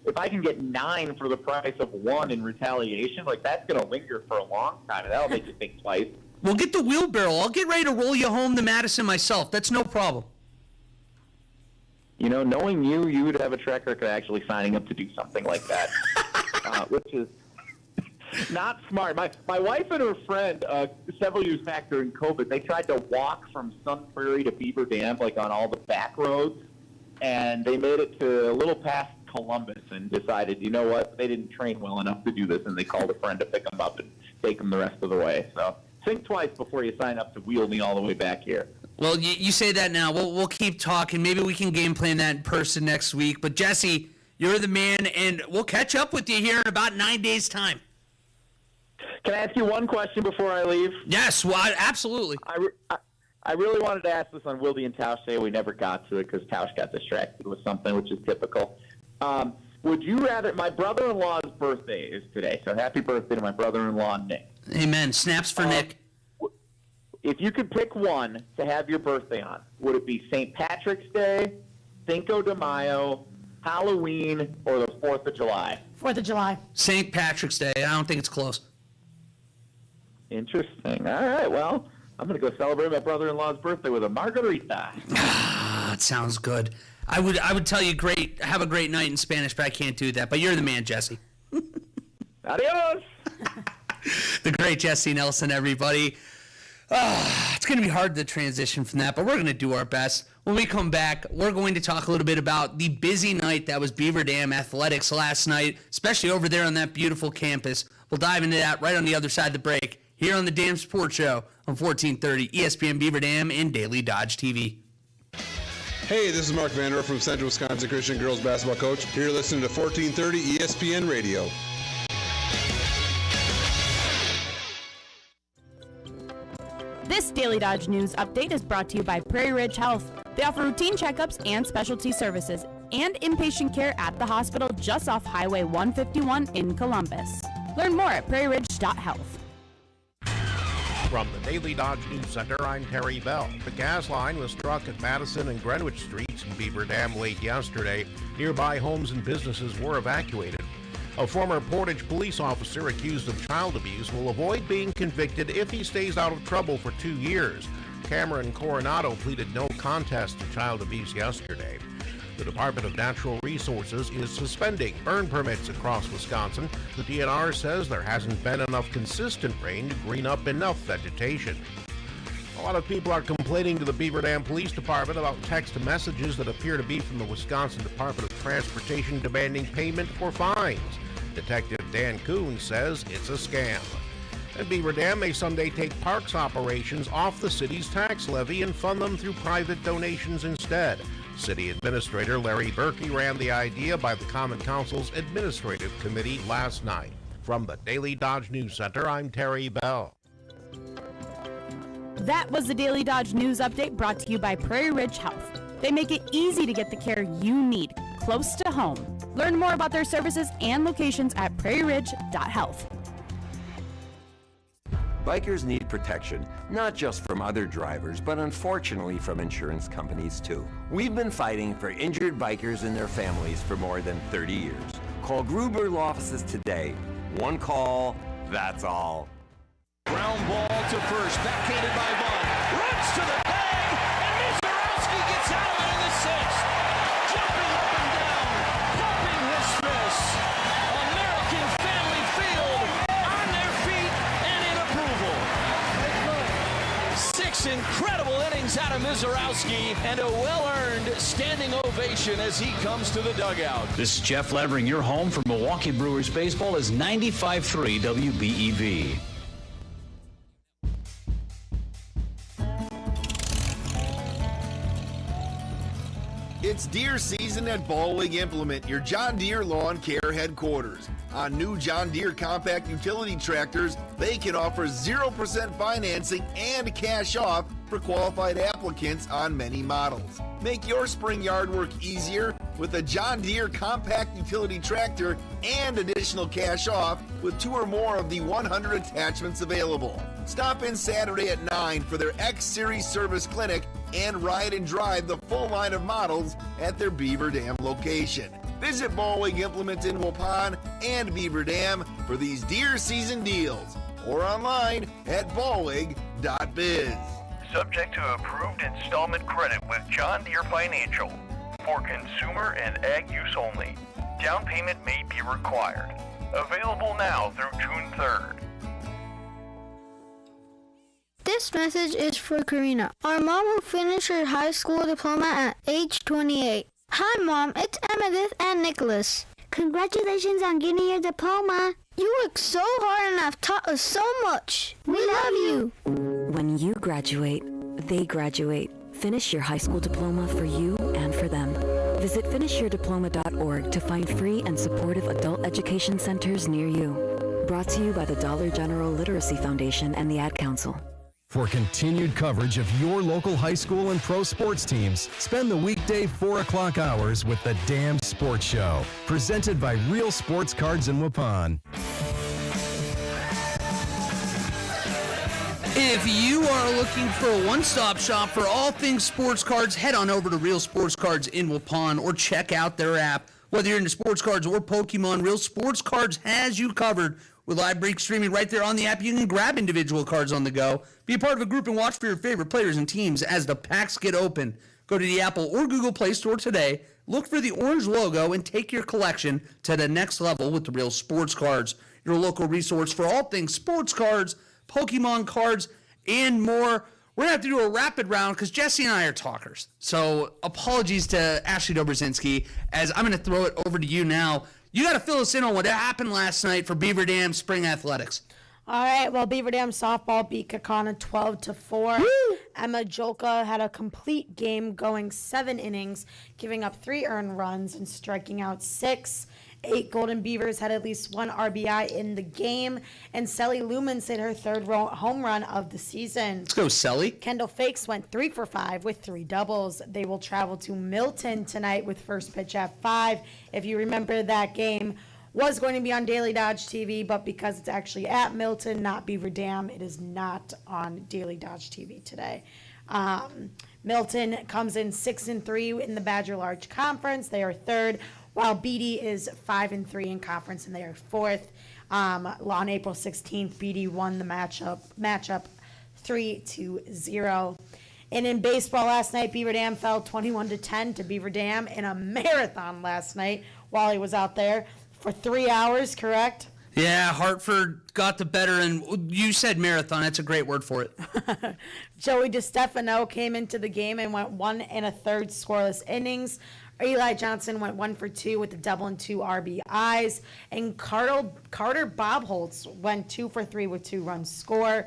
if I can get 9 for the price of 1 in retaliation, that's going to linger for a long time, and that'll make you think twice. We'll get the wheelbarrow. I'll get ready to roll you home to Madison myself. That's no problem. Knowing you would have a track record of actually signing up to do something like that, which is not smart. My wife and her friend, several years back during COVID, they tried to walk from Sun Prairie to Beaver Dam, on all the back roads, and they made it to a little past Columbus and decided, you know what, they didn't train well enough to do this, and they called a friend to pick them up and take them the rest of the way. So think twice before you sign up to wheel me all the way back here. Well, you say that now. We'll keep talking. Maybe we can game plan that in person next week. But, Jesse, you're the man, and we'll catch up with you here in about 9 days' time. Can I ask you one question before I leave? Yes, well, absolutely. I really wanted to ask this on Wilde and Tausch Day. We never got to it because Tausch got distracted with something, which is typical. Would you rather – my brother-in-law's birthday is today, so happy birthday to my brother-in-law, Nick. Amen. Snaps for Nick. If you could pick one to have your birthday on, would it be St. Patrick's Day, Cinco de Mayo, Halloween, or the 4th of July? 4th of July. St. Patrick's Day. I don't think it's close. Interesting. All right, well, I'm going to go celebrate my brother-in-law's birthday with a margarita. That sounds good. I would tell you have a great night in Spanish, but I can't do that. But you're the man, Jesse. Adios. The great Jesse Nelson, everybody. It's going to be hard to transition from that, but we're going to do our best. When we come back, we're going to talk a little bit about the busy night that was Beaver Dam Athletics last night, especially over there on that beautiful campus. We'll dive into that right on the other side of the break here on the Dam Sports Show on 1430 ESPN Beaver Dam and Daily Dodge TV. Hey, this is Mark Vanderwerf from Central Wisconsin Christian Girls Basketball Coach. Here listening to 1430 ESPN Radio. This Daily Dodge News update is brought to you by Prairie Ridge Health. They offer routine checkups and specialty services and inpatient care at the hospital just off Highway 151 in Columbus. Learn more at prairieridge.health. From the Daily Dodge News Center, I'm Terry Bell. The gas line was struck at Madison and Greenwich Streets in Beaver Dam late yesterday. Nearby homes and businesses were evacuated. A former Portage police officer accused of child abuse will avoid being convicted if he stays out of trouble for 2 years. Cameron Coronado pleaded no contest to child abuse yesterday. The Department of Natural Resources is suspending burn permits across Wisconsin. The DNR says there hasn't been enough consistent rain to green up enough vegetation. A lot of people are complaining to the Beaver Dam Police Department about text messages that appear to be from the Wisconsin Department of Transportation demanding payment for fines. Detective Dan Kuhn says it's a scam. And Beaver Dam may someday take parks operations off the city's tax levy and fund them through private donations instead. City Administrator Larry Berkey ran the idea by the Common Council's Administrative Committee last night. From the Daily Dodge News Center, I'm Terry Bell. That was the Daily Dodge News update brought to you by Prairie Ridge Health. They make it easy to get the care you need, close to home. Learn more about their services and locations at prairieridge.health. Bikers need protection, not just from other drivers, but unfortunately from insurance companies too. We've been fighting for injured bikers and their families for more than 30 years. Call Gruber Law Offices today. One call, that's all. Ground ball to first, backhanded by Vaughn. Runs to the bag, and Mizorowski gets out of it in the sixth. Jumping up and down, pumping his fists. American Family Field on their feet and in approval. 6 incredible innings out of Mizorowski and a well-earned standing ovation as he comes to the dugout. This is Jeff Levering. Your home for Milwaukee Brewers baseball is 95.3 WBEV. It's deer season at Ballwig Implement, your John Deere lawn care headquarters. On new John Deere compact utility tractors, they can offer 0% financing and cash off for qualified applicants on many models. Make your spring yard work easier with a John Deere compact utility tractor and additional cash off with 2 or more of the 100 attachments available. Stop in Saturday at 9 for their X-Series service clinic and ride and drive the full line of models at their Beaver Dam location. Visit Ballwig Implement in Waupun and Beaver Dam for these deer season deals or online at ballwig.biz. Subject to approved installment credit with John Deere Financial. For consumer and ag use only. Down payment may be required. Available now through June 3rd. This message is for Karina, our mom who finished her high school diploma at age 28. Hi Mom, it's Amethyst and Nicholas. Congratulations on getting your diploma. You worked so hard and have taught us so much. We love you. When you graduate, they graduate. Finish your high school diploma for you and for them. Visit finishyourdiploma.org to find free and supportive adult education centers near you. Brought to you by the Dollar General Literacy Foundation and the Ad Council. For continued coverage of your local high school and pro sports teams, spend the weekday 4 o'clock hours with the Dam Sports Show, presented by Real Sports Cards in Waupun. If you are looking for a one-stop shop for all things sports cards, head on over to Real Sports Cards in Waupun or check out their app. Whether you're into sports cards or Pokemon, Real Sports Cards has you covered. With live break streaming right there on the app, you can grab individual cards on the go. Be a part of a group and watch for your favorite players and teams as the packs get open. Go to the Apple or Google Play Store today, look for the orange logo, and take your collection to the next level with the Real Sports Cards, your local resource for all things sports cards, Pokemon cards, and more. We're going to have to do a rapid round because Jesse and I are talkers. So apologies to Ashley Dobrzynski, as I'm going to throw it over to you now. You got to fill us in on what happened last night for Beaver Dam Spring Athletics. All right, well, Beaver Dam softball beat Kakana 12-4. Emma Jolka had a complete game, going 7 innings, giving up 3 earned runs and striking out 6. 8 Golden Beavers had at least 1 RBI in the game, and Selly Lumens hit her 3rd home run of the season. Let's go, Selly. Kendall Fakes went 3 for 5 with 3 doubles. They will travel to Milton tonight with first pitch at 5. If you remember, that game was going to be on Daily Dodge TV, but because it's actually at Milton, not Beaver Dam, it is not on Daily Dodge TV today. Milton comes in 6-3 in the Badger Large Conference. They are 3rd, while BD is 5-3 in conference, and they are 4th. On April 16th, BD won the matchup 3-0. And in baseball last night, Beaver Dam fell 21-10 to Beaver Dam in a marathon last night. Wally was out there for 3 hours, correct? Yeah, Hartford got the better, and you said marathon. That's a great word for it. Joey DeStefano came into the game and went 1 1/3 scoreless innings. Eli Johnson went 1 for 2 with a double and 2 RBIs. And Carter Bobholtz went 2 for 3 with 2 runs scored.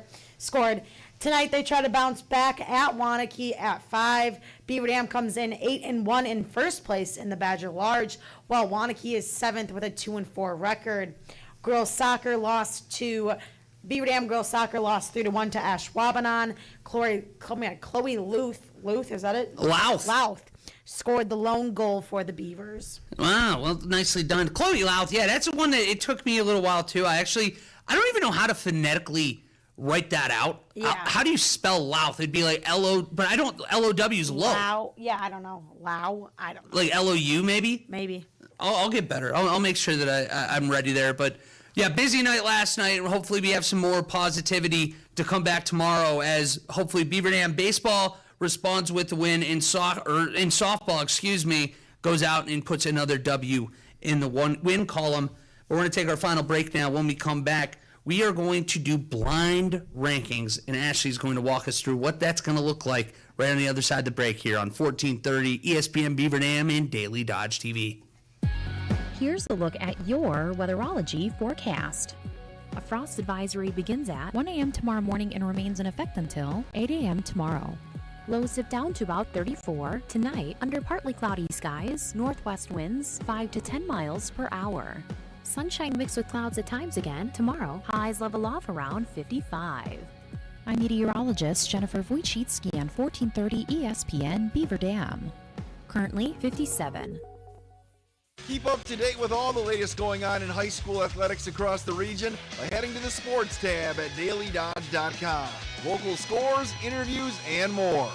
Tonight they try to bounce back at Waunakee at 5. Beaver Dam comes in 8-1 in first place in the Badger Large, while Waunakee is 7th with a 2-4 record. Beaver Dam girls soccer lost 3-1 to Ashwaubenon. Chloe Luth, is that it? Louth scored the lone goal for the Beavers. Wow, well, nicely done. Chloe Louth, yeah, that's the one that it took me a little while, too. I don't even know how to phonetically write that out. Yeah. How do you spell Louth? It'd be like L-O, but I don't, L-O-W's low. Low, yeah, I don't know. Low, I don't know. Like L-O-U, maybe? Maybe. I'll get better. I'll make sure that I'm ready there. But, yeah, busy night last night. Hopefully we have some more positivity to come back tomorrow as hopefully Beaver Dam baseball responds with the win in softball, goes out and puts another W in the win column. We're going to take our final break now. When we come back, we are going to do blind rankings, and Ashley's going to walk us through what that's going to look like right on the other side of the break here on 1430 ESPN Beaver Dam and Daily Dodge TV. Here's a look at your weatherology forecast. A frost advisory begins at 1 a.m. tomorrow morning and remains in effect until 8 a.m. tomorrow. Lows dip down to about 34 tonight under partly cloudy skies, northwest winds 5 to 10 miles per hour. Sunshine mixed with clouds at times again tomorrow. Highs level off around 55. I'm meteorologist Jennifer Wojcicki on 1430 ESPN Beaver Dam. Currently 57. Keep up to date with all the latest going on in high school athletics across the region by heading to the sports tab at DailyDodge.com. Local scores, interviews, and more.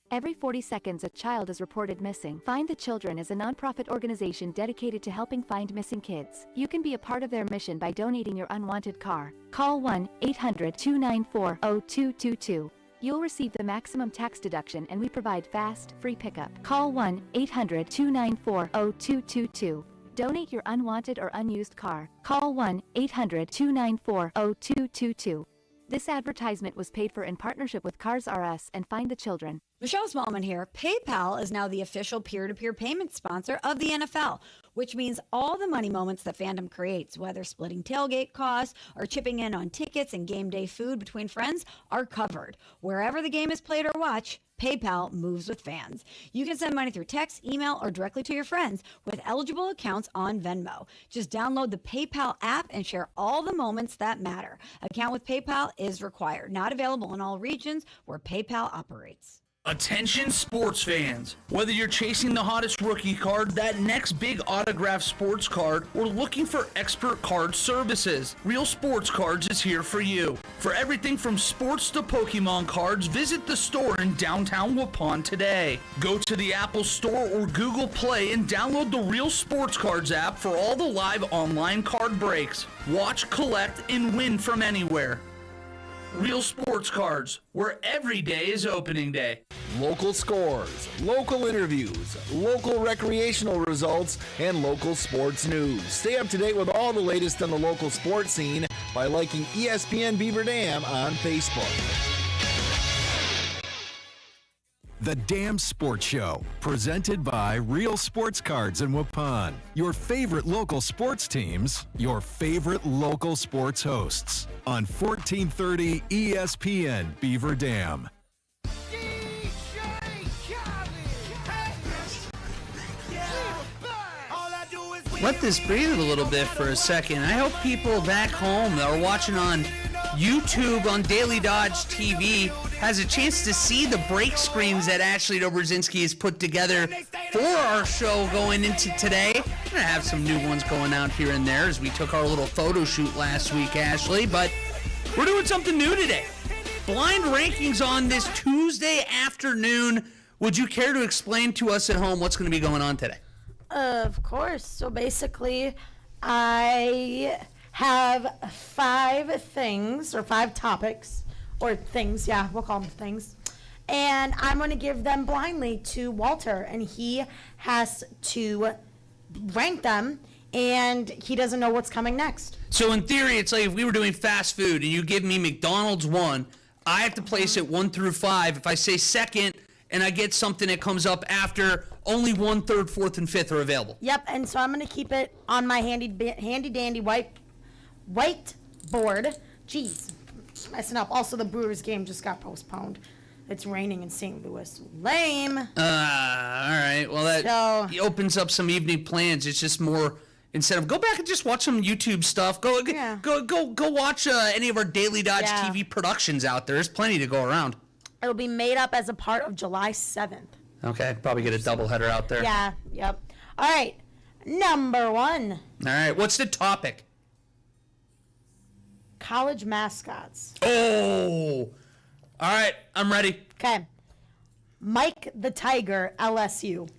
Every 40 seconds, a child is reported missing. Find the Children is a nonprofit organization dedicated to helping find missing kids. You can be a part of their mission by donating your unwanted car. Call 1-800-294-0222. You'll receive the maximum tax deduction, and we provide fast, free pickup. Call 1-800-294-0222. Donate your unwanted or unused car. Call 1-800-294-0222. This advertisement was paid for in partnership with Cars R Us and Find the Children. Michelle Smallman here. PayPal is now the official peer-to-peer payment sponsor of the NFL, which means all the money moments that fandom creates, whether splitting tailgate costs or chipping in on tickets and game day food between friends, are covered. Wherever the game is played or watched, PayPal moves with fans. You can send money through text, email, or directly to your friends with eligible accounts on Venmo. Just download the PayPal app and share all the moments that matter. Account with PayPal is required. Not available in all regions where PayPal operates. Attention sports fans. Whether you're chasing the hottest rookie card, that next big autographed sports card, or looking for expert card services, Real Sports Cards is here for you. For everything from sports to Pokemon cards, visit the store in downtown Waupun today. Go to the Apple Store or Google Play and download the Real Sports Cards app for all the live online card breaks. Watch, collect, and win from anywhere. Real Sports Cards, where every day is opening day. Local scores, local interviews, local recreational results, and local sports news. Stay up to date with all the latest on the local sports scene by liking ESPN Beaver Dam on Facebook. The Dam Sports Show, presented by Real Sports Cards in Waupun. Your favorite local sports teams, your favorite local sports hosts. On 1430 ESPN Beaver Dam. Let this breathe a little bit for a second. I hope people back home that are watching on YouTube on DailyDodgeTV has a chance to see the break screens that Ashley Dobrzynski has put together for our show going into today. We're going to have some new ones going out here and there as we took our little photo shoot last week, Ashley, but we're doing something new today. Blind rankings on this Tuesday afternoon. Would you care to explain to us at home what's going to be going on today? Of course. So basically, I have 5 things, or 5 topics, or things, yeah, we'll call them things. And I'm going to give them blindly to Walter, and he has to rank them, and he doesn't know what's coming next. So in theory, it's like if we were doing fast food, and you give me McDonald's 1, I have to place it 1 through 5. If I say second, and I get something that comes up after, only 1, 3rd, 4th, and 5th are available. Yep, and so I'm going to keep it on my handy dandy whiteboard. Jeez, messing up. Also, the Brewers game just got postponed. It's raining in St. Louis. Lame. All right. Well, that opens up some evening plans. It's just more, instead of go back and just watch some YouTube stuff, go watch any of our Daily Dodge TV productions out there. There's plenty to go around. It'll be made up as a part of July 7th. Okay, probably get a doubleheader out there. Yeah, yep. All right, number 1. All right, what's the topic? College mascots. Oh, all right, I'm ready. Okay. Mike the Tiger, LSU.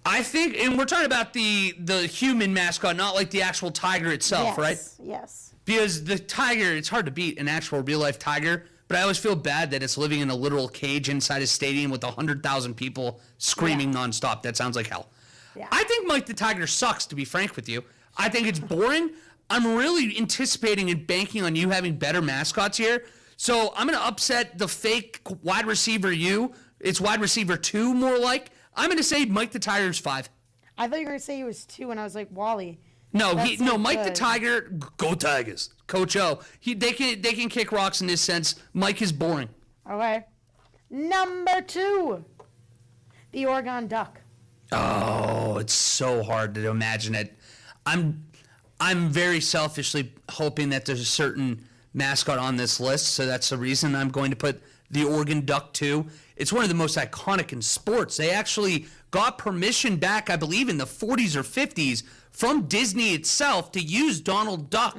I think, and we're talking about the human mascot, not like the actual tiger itself, right? Yes. Because the tiger, it's hard to beat an actual real-life tiger, but I always feel bad that it's living in a literal cage inside a stadium with 100,000 people screaming nonstop. That sounds like hell. Yeah. I think Mike the Tiger sucks, to be frank with you. I think it's boring. I'm really anticipating and banking on you having better mascots here. So I'm going to upset the fake wide receiver you. It's wide receiver 2 more like. I'm going to say Mike the Tiger's 5. I thought you were going to say he was 2, and I was like, Wally. No, Mike the Tiger, go Tigers. Coach O. They can kick rocks in this sense. Mike is boring. Okay. Number 2, the Oregon Duck. Oh, it's so hard to imagine it. I'm very selfishly hoping that there's a certain mascot on this list, so that's the reason I'm going to put the Oregon Duck 2. It's one of the most iconic in sports. They actually got permission back, I believe, in the 40s or 50s from Disney itself to use Donald Duck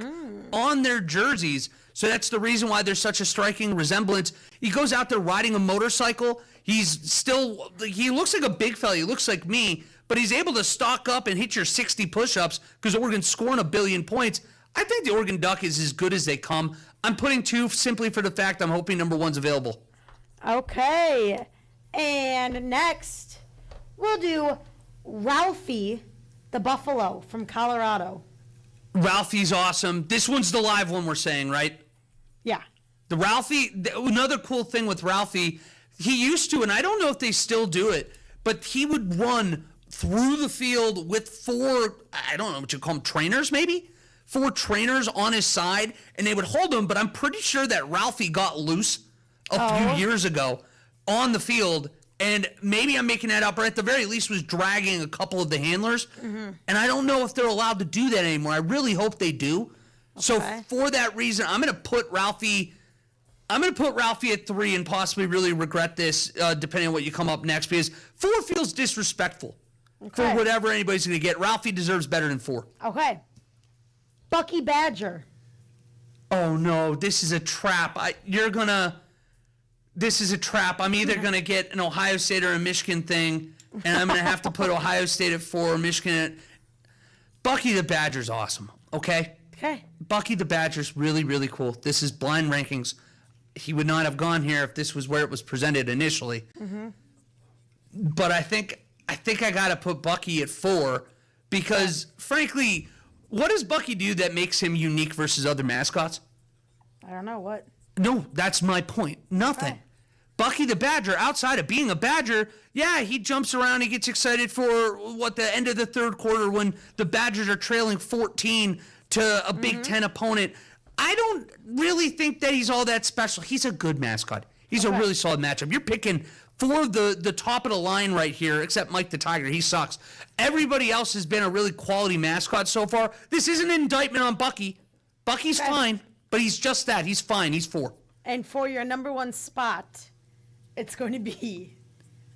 on their jerseys. So that's the reason why there's such a striking resemblance. He goes out there riding a motorcycle. He looks like a big fella. He looks like me, but he's able to stock up and hit your 60 push-ups because Oregon's scoring 1 billion points. I think the Oregon Duck is as good as they come. I'm putting 2 simply for the fact I'm hoping number 1's available. Okay. And next, we'll do Ralphie the Buffalo from Colorado. Ralphie's awesome. This one's the live one we're saying, right? Yeah. The Ralphie, another cool thing with Ralphie, he used to, and I don't know if they still do it, but he would run through the field with 4, I don't know what you call them, trainers maybe? 4 trainers on his side, and they would hold him, but I'm pretty sure that Ralphie got loose a few years ago on the field, and maybe I'm making that up, or at the very least was dragging a couple of the handlers, and I don't know if they're allowed to do that anymore. I really hope they do. Okay. So for that reason, I'm going to put Ralphie, I'm going to put Ralphie at 3 and possibly really regret this, depending on what you come up next, because 4 feels disrespectful for whatever anybody's going to get. Ralphie deserves better than 4. Okay. Bucky Badger. Oh, no, this is a trap. This is a trap. I'm either going to get an Ohio State or a Michigan thing, and I'm going to have to put Ohio State at 4, Michigan at... Bucky the Badger's awesome, okay? Okay. Bucky the Badger's really, really cool. This is blind rankings. He would not have gone here if this was where it was presented initially. Mm-hmm. But I think I got to put Bucky at 4 because, frankly, what does Bucky do that makes him unique versus other mascots? I don't know what. No, that's my point. Nothing. Okay. Bucky the Badger, outside of being a Badger, yeah, he jumps around. He gets excited for the end of the third quarter when the Badgers are trailing 14 to a Big Ten opponent. I don't really think that he's all that special. He's a good mascot. He's a really solid matchup. You're picking 4 of the top of the line right here, except Mike the Tiger. He sucks. Everybody else has been a really quality mascot so far. This isn't an indictment on Bucky. Bucky's fine, but he's just that. He's fine. He's 4. And for your number 1 spot, it's going to be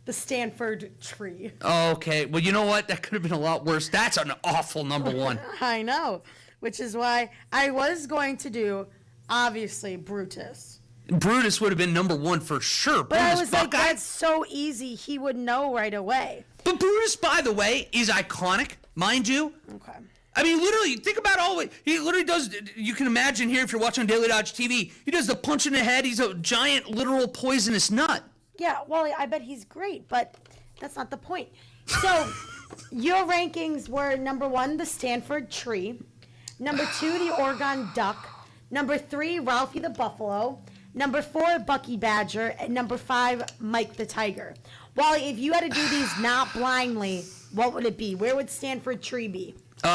the Stanford tree. Okay. Well, you know what? That could have been a lot worse. That's an awful number 1. I know, which is why I was going to do, obviously, Brutus. Brutus would have been number 1 for sure. But Brutus I was like, that's so easy. He would know right away. But Brutus, by the way, is iconic, mind you. Okay. I mean, literally, think about he literally does. You can imagine here if you're watching Daily Dodge TV, he does the punch in the head. He's a giant, literal poisonous nut. Yeah, Wally, I bet he's great, but that's not the point. So, your rankings were number 1, the Stanford tree, number 2, the Oregon duck, number 3, Ralphie the buffalo, number 4, Bucky Badger, and number 5, Mike the Tiger. Wally, if you had to do these not blindly, what would it be? Where would Stanford tree be?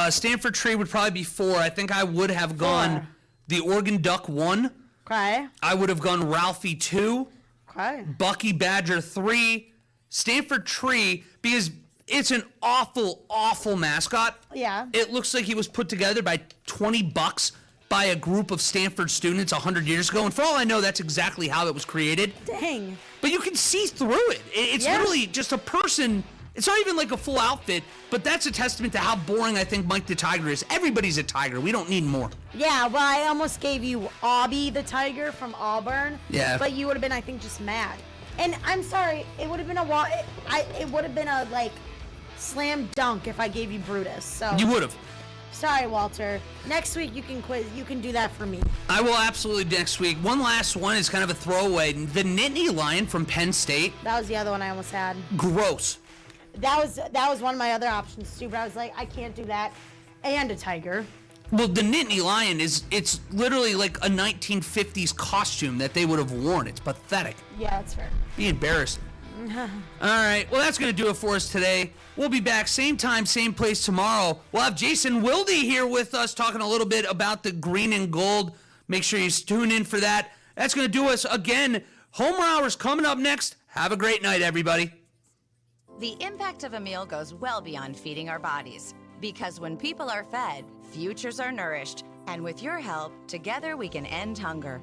Stanford tree would probably be 4. I think I would have gone the Oregon duck 1. Okay. I would have gone Ralphie 2. Okay. Bucky Badger 3. Stanford tree, because it's an awful, awful mascot. Yeah. It looks like he was put together by $20 by a group of Stanford students 100 years ago. And for all I know, that's exactly how it was created. Dang. But you can see through it. It's literally just a person. It's not even like a full outfit, but that's a testament to how boring I think Mike the Tiger is. Everybody's a tiger. We don't need more. Yeah, well, I almost gave you Aubie the Tiger from Auburn. Yeah. But you would have been, I think, just mad. And I'm sorry, it would have been it would have been a, like, slam dunk if I gave you Brutus. So You would have. Sorry, Walter. Next week you can do that for me. I will absolutely next week. One last one is kind of a throwaway. The Nittany Lion from Penn State. That was the other one I almost had. Gross. That was one of my other options too, but I was like, I can't do that. And a tiger. Well, the Nittany Lion it's literally like a 1950s costume that they would have worn. It's pathetic. Yeah, that's fair. Be embarrassed. All right, well, that's going to do it for us today. We'll be back same time, same place tomorrow. We'll have Jason Wilde here with us talking a little bit about the green and gold. Make sure you tune in for that. That's going to do us again. Homer Hours coming up next. Have a great night, everybody. The impact of a meal goes well beyond feeding our bodies. Because when people are fed, futures are nourished. And with your help, together we can end hunger.